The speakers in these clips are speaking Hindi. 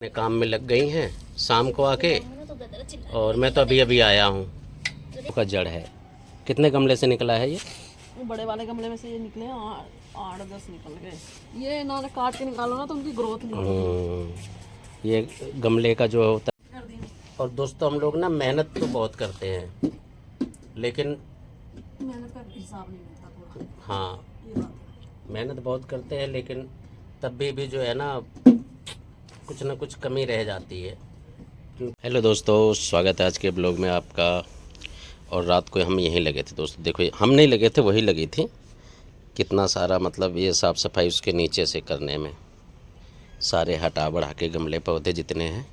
अपने काम में लग गई हैं शाम को आके। और मैं तो अभी अभी आया हूँ। का जड़ है। कितने गमले से निकला है ये? बड़े वाले गमले में से ये निकले 8-10 निकल गए। ये ना काट के निकालो ना तो उनकी ग्रोथ नहीं होती। ये गमले का जो होता है। और दोस्तों हम लोग ना मेहनत तो बहुत करते हैं लेकिन मेहनत का हिसाब नहीं मिलता पूरा। हाँ, ये बात है। मेहनत बहुत करते हैं लेकिन तब भी जो है ना कुछ ना कुछ कमी रह जाती है। हेलो दोस्तों, स्वागत है आज के ब्लॉग में आपका। और रात को हम यहीं लगे थे दोस्तों। देखो हम नहीं लगे थे, वही लगी थी। कितना सारा मतलब ये साफ़ सफाई उसके नीचे से करने में, सारे हटा बढ़ा के गमले पौधे जितने हैं।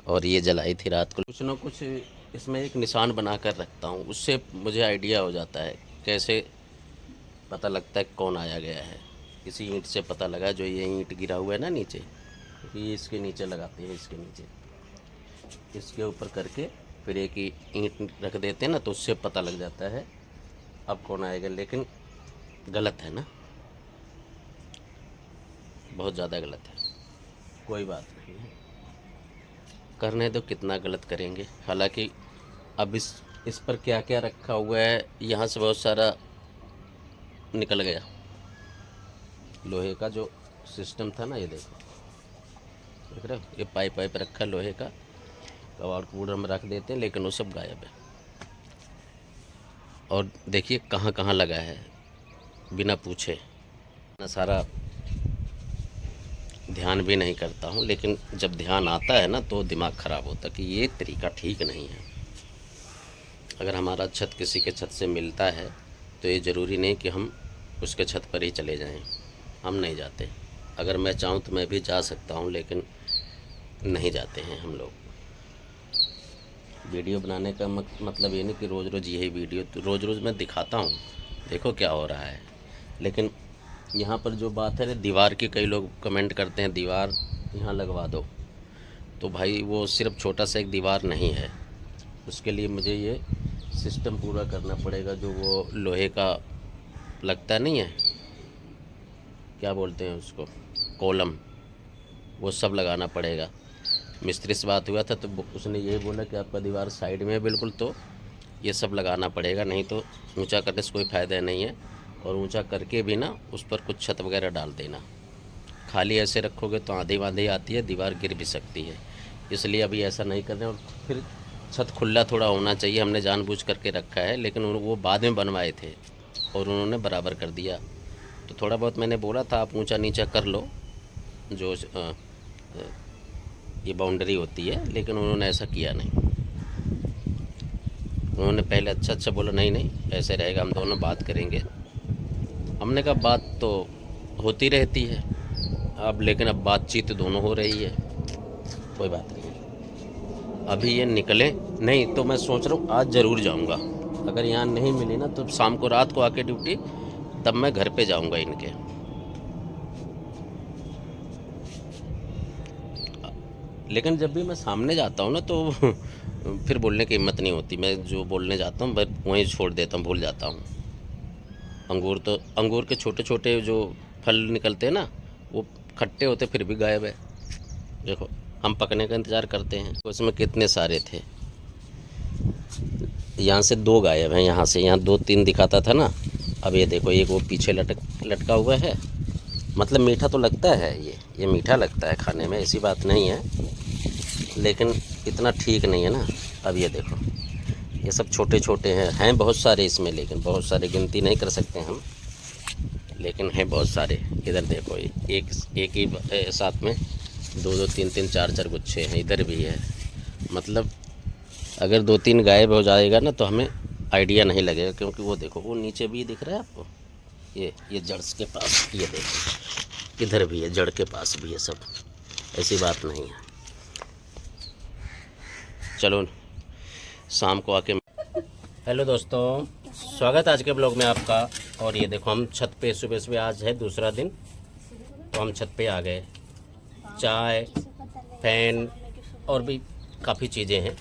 और ये जलाई थी रात को। कुछ ना कुछ इसमें एक निशान बना कर रखता हूँ, उससे मुझे आइडिया हो जाता है कैसे पता लगता है कौन आया गया है। किसी ईंट से पता लगा, जो ये ईंट गिरा हुआ है ना नीचे, ये इसके नीचे लगाते हैं, इसके नीचे इसके ऊपर करके फिर एक ही ईंट रख देते हैं ना, तो उससे पता लग जाता है अब कौन आएगा। लेकिन गलत है ना, बहुत ज़्यादा गलत है। कोई बात नहीं है, करने दो, कितना गलत करेंगे। हालांकि अब इस पर क्या क्या रखा हुआ है, यहाँ से बहुत सारा निकल गया। लोहे का जो सिस्टम था ना, ये देखो, देख रहे हो, ये पाइप वाइप रखा लोहे का, कबाड़ कूड़ में रख देते हैं लेकिन वो सब गायब है। और देखिए कहाँ कहाँ लगा है बिना पूछे। ना सारा ध्यान भी नहीं करता हूँ, लेकिन जब ध्यान आता है ना तो दिमाग ख़राब होता है कि ये तरीका ठीक नहीं है। अगर हमारा छत किसी के छत से मिलता है तो ये ज़रूरी नहीं कि हम उसके छत पर ही चले जाएं। हम नहीं जाते। अगर मैं चाहूँ तो मैं भी जा सकता हूँ, लेकिन नहीं जाते हैं हम लोग। वीडियो बनाने का मतलब ये नहीं कि रोज़ रोज़ यही वीडियो, तो रोज़ रोज़ मैं दिखाता हूँ देखो क्या हो रहा है। लेकिन यहाँ पर जो बात है ना, दीवार की, कई लोग कमेंट करते हैं दीवार यहाँ लगवा दो, तो भाई वो सिर्फ छोटा सा एक दीवार नहीं है। उसके लिए मुझे ये सिस्टम पूरा करना पड़ेगा। जो वो लोहे का लगता नहीं है, क्या बोलते हैं उसको, कॉलम, वो सब लगाना पड़ेगा। मिस्त्री से बात हुआ था तो उसने यही बोला कि आपका दीवार साइड में है बिल्कुल, तो ये सब लगाना पड़ेगा, नहीं तो ऊंचा करने से कोई फ़ायदा नहीं है। और ऊंचा करके भी ना उस पर कुछ छत वगैरह डाल देना। खाली ऐसे रखोगे तो आंधी वांधी आती है, दीवार गिर भी सकती है। इसलिए अभी ऐसा नहीं कर रहे हैं। और फिर छत खुला थोड़ा होना चाहिए, हमने जानबूझ करके रखा है, लेकिन वो बाद में बनवाए थे और उन्होंने बराबर कर दिया। तो थोड़ा बहुत मैंने बोला था आप ऊंचा नीचा कर लो, जो ये बाउंड्री होती है, लेकिन उन्होंने ऐसा किया नहीं। उन्होंने पहले अच्छा बोला, नहीं नहीं ऐसे रहेगा, हम दोनों बात करेंगे। हमने कहा बात तो होती रहती है अब, लेकिन अब बातचीत दोनों हो रही है, कोई बात नहीं। अभी ये निकले नहीं तो मैं सोच रहा हूँ आज ज़रूर जाऊँगा। अगर यहाँ नहीं मिली ना तो शाम को, रात को आके ड्यूटी, तब मैं घर पे जाऊँगा इनके। लेकिन जब भी मैं सामने जाता हूँ ना तो फिर बोलने की हिम्मत नहीं होती। मैं जो बोलने जाता हूँ मैं वहीं छोड़ देता हूँ, भूल जाता हूँ। अंगूर के छोटे छोटे जो फल निकलते हैं ना, वो खट्टे होते फिर भी गायब है। देखो हम पकने का इंतज़ार करते हैं, उसमें कितने सारे थे। यहाँ से 2 गायब हैं, यहाँ से, यहाँ 2-3 दिखाता था ना, अब ये देखो एक वो पीछे लटका हुआ है। मतलब मीठा तो लगता है, ये मीठा लगता है खाने में, ऐसी बात नहीं है, लेकिन इतना ठीक नहीं है ना। अब ये देखो, ये सब छोटे छोटे हैं बहुत सारे इसमें, लेकिन बहुत सारे गिनती नहीं कर सकते हम, लेकिन हैं बहुत सारे। इधर देखो, एक ही साथ में 2-2, 3-3, 4-4 गुच्छे हैं। इधर भी है। मतलब अगर 2-3 गायब हो जाएगा ना तो हमें आइडिया नहीं लगेगा, क्योंकि वो देखो वो नीचे भी दिख रहा है आपको, ये जड़ के पास, ये देखो इधर भी है, जड़ के पास भी है सब, ऐसी बात नहीं है। चलो शाम को आके। हेलो दोस्तों, स्वागत है आज के ब्लॉग में आपका। और ये देखो हम छत पे, सुबह सुबह आज है दूसरा दिन, तो हम छत पे आ गए। चाय, फैन और भी काफ़ी चीज़ें हैं।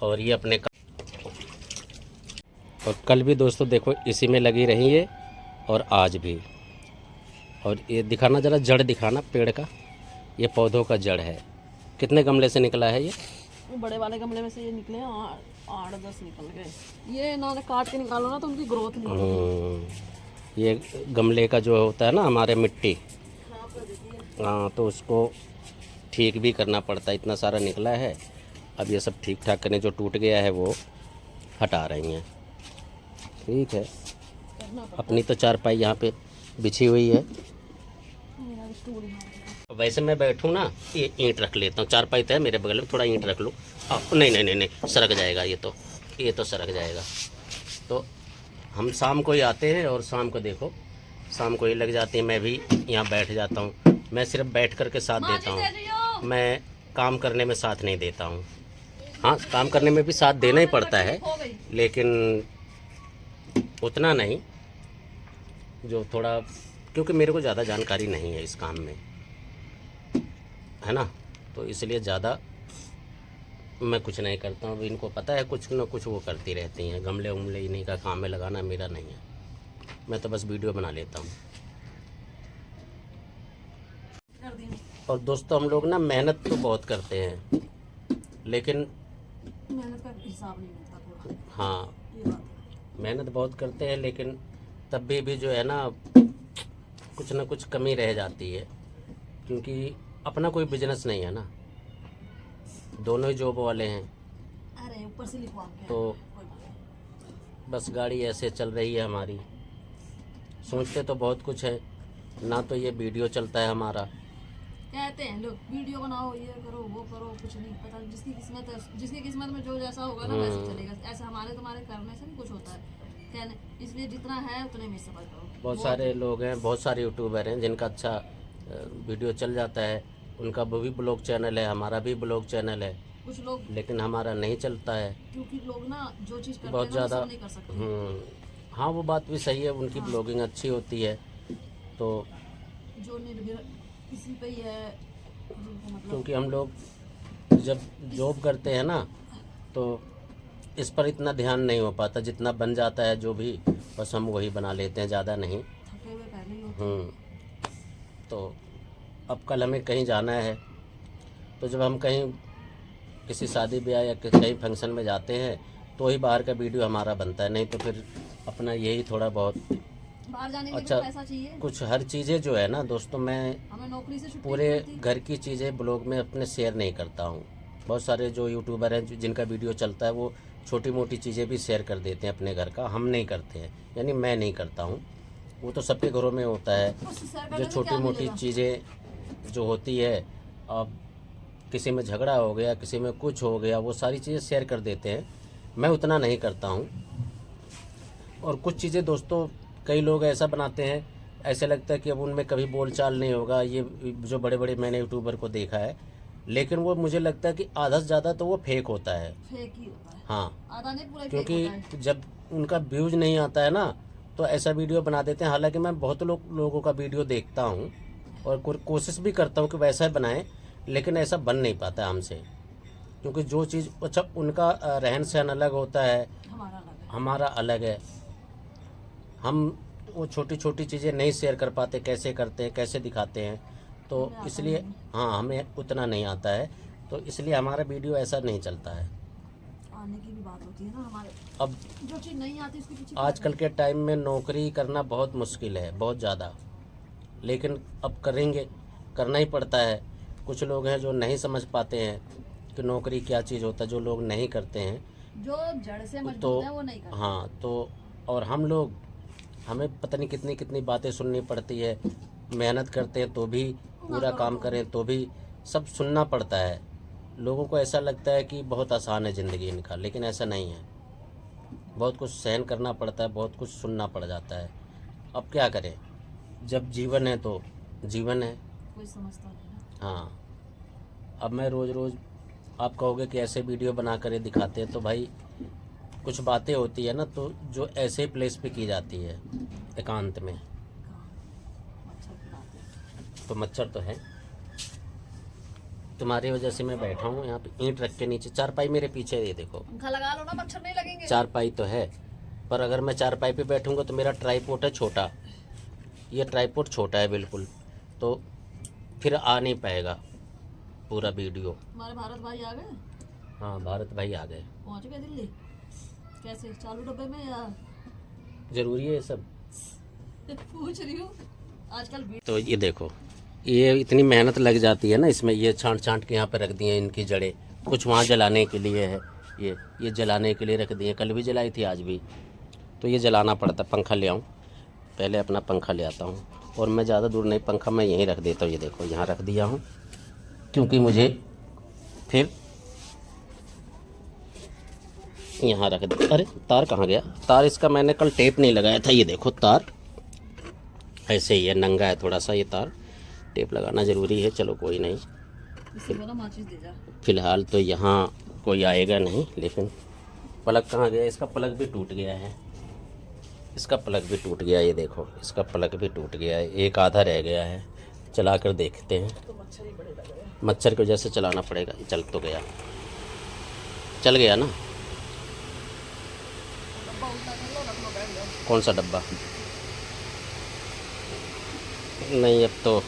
और ये अपने और कल भी दोस्तों देखो इसी में लगी रही है, और आज भी। और ये दिखाना ज़रा, जड़ दिखाना पेड़ का, ये पौधों का जड़ है। कितने गमले से निकला है ये? वो बड़े वाले गमले में से ये निकले 8-10 निकल गए। ये इन्होंने काट के निकालो ना तो उनकी ग्रोथ नहीं होती। ये गमले का जो होता है ना हमारे मिट्टी, हाँ, तो उसको ठीक भी करना पड़ता है। इतना सारा निकला है, अब ये सब ठीक ठाक करने, जो टूट गया है वो हटा रही हैं। ठीक है, अपनी तो चारपाई यहाँ पे बिछी हुई है। मेरा स्टूल यहाँ पे। वैसे मैं बैठूँ ना, ये ईंट रख लेता हूँ, चारपाई तो है मेरे बगल में, थोड़ा ईंट रख लूँ। नहीं नहीं नहीं नहीं, सरक जाएगा ये तो सरक जाएगा। तो हम शाम को ही आते हैं और शाम को देखो, शाम को ही लग जाती है। मैं भी यहाँ बैठ जाता हूँ। मैं सिर्फ बैठ कर के साथ देता हूँ, मैं काम करने में साथ नहीं देता हूँ। हाँ, काम करने में भी साथ देना ही पड़ता है, लेकिन उतना नहीं जो थोड़ा, क्योंकि मेरे को ज़्यादा जानकारी नहीं है इस काम में, है ना, तो इसलिए ज़्यादा मैं कुछ नहीं करता हूँ। इनको पता है कुछ न कुछ वो करती रहती हैं। गमले उमले इन्हीं का काम में लगाना मेरा नहीं है, मैं तो बस वीडियो बना लेता हूँ। और दोस्तों, हम लोग ना मेहनत तो बहुत करते हैं, लेकिन मेहनत का हिसाब नहीं मिलता पूरा। हाँ, ये बात है। मेहनत बहुत करते हैं, लेकिन तब भी जो है ना, कुछ ना कुछ कमी रह जाती है, क्योंकि अपना कोई बिजनेस नहीं है ना, दोनों ही जॉब वाले हैं। अरे ऊपर से लिखवा के तो बस गाड़ी ऐसे चल रही है हमारी। सोचते तो बहुत कुछ है ना, तो ये वीडियो चलता है हमारा। कहते हैं लोग वीडियो बनाओ, ये करो वो करो, कुछ नहीं पता जिसकी किस्मत में जो जैसा होगा ना वैसे चलेगा। ऐसे हमारे तुम्हारे करने से नहीं कुछ होता है, कहने इसलिए जितना है उतने में सफर करो। बहुत सारे लोग हैं, बहुत सारे यूट्यूबर हैं जिनका अच्छा वीडियो चल जाता है, उनका भी ब्लॉग चैनल है, हमारा भी ब्लॉग चैनल है, कुछ लोग, लेकिन हमारा नहीं चलता है, क्योंकि लोग ना जो चीज़ करते बहुत हैं ना वो ज़्यादा। सब नहीं कर सकते। हाँ, वो बात भी सही है, उनकी ब्लॉगिंग अच्छी होती है, तो जो निर्भर किसी पे ही है, जिनको मतलब क्योंकि हम लोग जब जॉब करते हैं ना, तो इस पर इतना ध्यान नहीं हो पाता, जितना बन जाता है जो भी, बस हम वही बना लेते हैं, ज़्यादा नहीं। थके हुए पहले ही होते तो अब कल हमें कहीं जाना है, तो जब हम कहीं किसी शादी ब्याह या कहीं फंक्शन में जाते हैं तो ही बाहर का वीडियो हमारा बनता है, नहीं तो फिर अपना यही थोड़ा बहुत बाहर जाने के लिए अच्छा पैसा चाहिए। कुछ हर चीज़ें जो है ना दोस्तों, मैं हमें नौकरी से छुट्टी पूरे नहीं मिलती। घर की चीज़ें ब्लॉग में अपने शेयर नहीं करता हूँ। बहुत सारे जो यूट्यूबर हैं जिनका वीडियो चलता है, वो छोटी मोटी चीज़ें भी शेयर कर देते हैं अपने घर का, हम नहीं करते हैं, यानी मैं नहीं करता हूँ। वो तो सबके घरों में होता है, उससे शेयर करने जो से छोटी क्या मोटी मिलेगा? चीज़ें जो होती है, अब किसी में झगड़ा हो गया, किसी में कुछ हो गया, वो सारी चीज़ें शेयर कर देते हैं, मैं उतना नहीं करता हूँ। और कुछ चीज़ें दोस्तों, कई लोग ऐसा बनाते हैं, ऐसे लगता है कि अब उनमें कभी बोलचाल नहीं होगा, ये जो बड़े बड़े मैंने यूट्यूबर को देखा है, लेकिन वो मुझे लगता है कि आधा से ज़्यादा तो वो फेक होता है। फेक ही होता है। हाँ, आधा नहीं, पूरा फेक क्योंकि होता है। जब उनका व्यूज नहीं आता है ना, तो ऐसा वीडियो बना देते हैं। हालांकि मैं बहुत लोगों का वीडियो देखता हूँ और कोशिश भी करता हूँ कि वैसा ही बनाएं, लेकिन ऐसा बन नहीं पाता हमसे, क्योंकि जो चीज़, अच्छा, उनका रहन सहन अलग होता है, हमारा अलग है। हमारा अलग है। हम वो छोटी छोटी चीज़ें नहीं शेयर कर पाते, कैसे करते हैं, कैसे दिखाते हैं, तो इसलिए हाँ, हमें उतना नहीं आता है, तो इसलिए हमारा वीडियो ऐसा नहीं चलता है। आने की भी बात होती है ना हमारे, अब जो चीज़ नहीं आती उसके पीछे आजकल के टाइम में नौकरी करना बहुत मुश्किल है, बहुत ज़्यादा, लेकिन अब करेंगे, करना ही पड़ता है। कुछ लोग हैं जो नहीं समझ पाते हैं कि नौकरी क्या चीज़ होता है, जो लोग नहीं करते हैं, जो जड़ से तो मजबूत है वो नहीं करते। हाँ, तो और हम लोग, हमें पता नहीं कितनी कितनी बातें सुननी पड़ती है, मेहनत करते हैं तो भी, पूरा काम करें तो भी सब सुनना पड़ता है। लोगों को ऐसा लगता है कि बहुत आसान है ज़िंदगी इनका, लेकिन ऐसा नहीं है, बहुत कुछ सहन करना पड़ता है, बहुत कुछ सुनना पड़ जाता है। अब क्या करें, जब जीवन है तो जीवन है। कोई समझता नहीं ना। हाँ, अब मैं रोज़ रोज़, आप कहोगे कि ऐसे वीडियो बना कर दिखाते हैं, तो भाई कुछ बातें होती है ना, तो जो ऐसे प्लेस पे की जाती है एकांत में, अच्छा खिलाते हैं। तो मच्छर तो है, तुम्हारी वजह से मैं बैठा हूँ यहाँ पे ईंट रख के नीचे। चारपाई मेरे पीछे, ये देखो, पंखा लगा लो ना, मच्छर नहीं लगेंगे। चारपाई तो है, पर अगर मैं चारपाई पे बैठूंगा तो मेरा ट्राईपोड है छोटा, ये ट्राईपोड छोटा है बिल्कुल, तो फिर आ नहीं पाएगा, पूरा वीडियो। हमारे भारत भाई आ गए, हाँ भारत भाई आ गए। पहुंच गए दिल्ली। कैसे, चालू डब्बे में या? ज़रूरी है ये सब। पूछ रही हूँ आजकल तो ये देखो, ये इतनी मेहनत लग जाती है ना इसमें, ये छांट छांट के यहाँ पे रख दिए इनकी जड़ें, कुछ वहाँ जलाने के लिए है, ये जलाने के लिए रख दिए, कल भी जलाई थी आज भी। तो ये जलाना पड़ता। पंखा ले आऊँ, पहले अपना पंखा ले आता हूँ, और मैं ज़्यादा दूर नहीं, पंखा मैं यहीं रख देता हूँ। ये देखो यहाँ रख दिया हूँ, क्योंकि मुझे फिर यहाँ रख दिया। अरे तार कहाँ गया? तार इसका मैंने कल टेप नहीं लगाया था। ये देखो तार ऐसे ही है, नंगा है थोड़ा सा ये तार, टेप लगाना ज़रूरी है। चलो कोई नहीं, इससे बोला माचिस दे जा। फ़िलहाल तो यहाँ कोई आएगा नहीं। लेकिन प्लग कहाँ गया? इसका प्लग भी टूट गया है, इसका प्लग भी टूट गया। ये देखो इसका प्लग भी टूट गया है, एक आधा रह गया है। चला कर देखते हैं। तो मच्छर ही बड़े लग रहे। मच्छर की वजह से चलाना पड़ेगा। चल तो गया, चल गया ना। डब्बा उल्टा कर लो, रख लो, बैठ जाओ। कौन सा डब्बा? नहीं अब तो